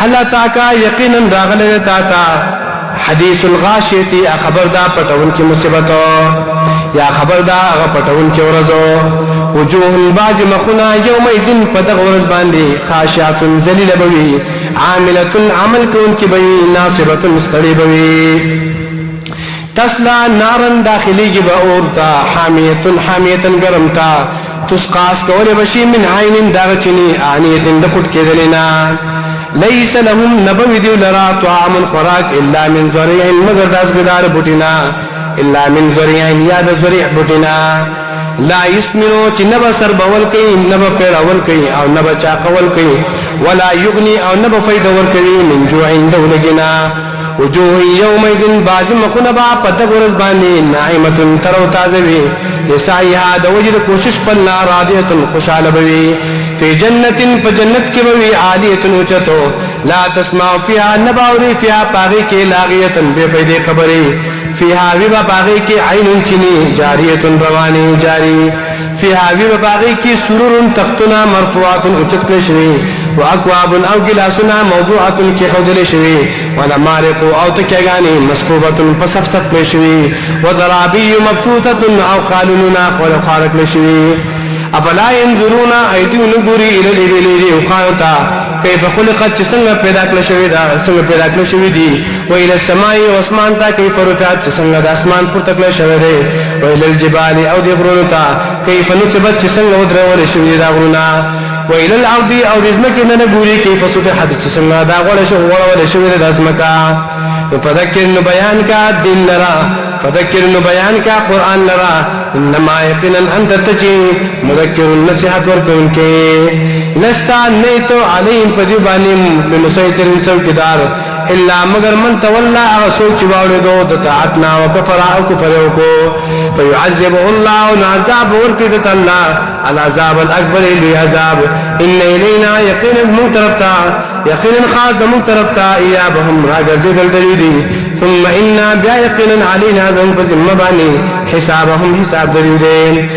هل اتاکا یقینا راغله تا حدیث الغاشیتی خبر دا پټون کی مصیبت یا خبر دا پټون کی ورځو وجوه بعض مخنا یومئذ پدغ ورځ باندې خاشعه ذلیل بوي عامله عمل کون کی بوي ناصبه مستړی بوي تسلا نارن داخلی کی باورتا حامیه گرمتا تسقاس کول بشی من عین داغچنی انیه دفټ کېدلینا ليس لهم نبوي دي لرا طعام خوراك الا من ذريع مگر داس بدار بوټینا الا من ذريع یا د ذريع بوټینا لا يسمنو چې نبا سر بول کوي نبا پیراول کوي او نبا چاقول کوي ولا يغني او نبا فائدہ ور کوي من جوع دولګنا وجوه يومئذ باز مخنبا پدغرز باندې ناعمه ترو تازوي لسعيها د وجد کوشش پر راضيه خوشاله بوي في جنة فجنت کی بوي عالیه اوچتو لا تسمع فيها نباوري فيها باغي کی لاغيه بے فائدې خبري فيها وبا باغي کی عين چني جاريه رواني جاري فيها وبا باغي کی سرور تختنا مرفوعات اوچت کړي شوی واكواب او گلاسنا موضوعه کی خودل شوی ونمارق او تکیگانی مصفوفه پسفسف کړي شوی وضرابي مبتوته او قالوننا خارق لشوی افلا ينظرون ايديون غوري الى الابل وخانتا كيف خلقت څنګه پیدا کړل شوی دا څنګه پیدا کړل شوی دي وإلى السماء واسمان تا كيف رفعت څنګه د اسمان پورته کړل شوی دی وإلى الجبال او د غرونو تا كيف نصبت څنګه ودرول شوی دا غرونا وإلى الارض او د ځمکې نه غوري كيف سطحت څنګه دا غوړ شوی د ځمکا فذكر بيان کا دین لرا فذكر بيان کا قرآن لرا انما يقينا انت تجي مذكر النصيحت ورکون کے لستا نیتو علیم پدیبانی بمسیطر سوکدار الا مگر من تولا سوچ باوڑے دو دتاعتنا وکفر او کفرو کو فيعذبه الله عذاب ورکدت اللہ العذاب الاکبر لی عذاب ان الینا یقینا منطرفتا یقینا خاص منطرفتا ایابهم راگر جدل دلیدی ثم انا بیا یقینا علینا ذنب زمبانی حسابهم حساب دلیدی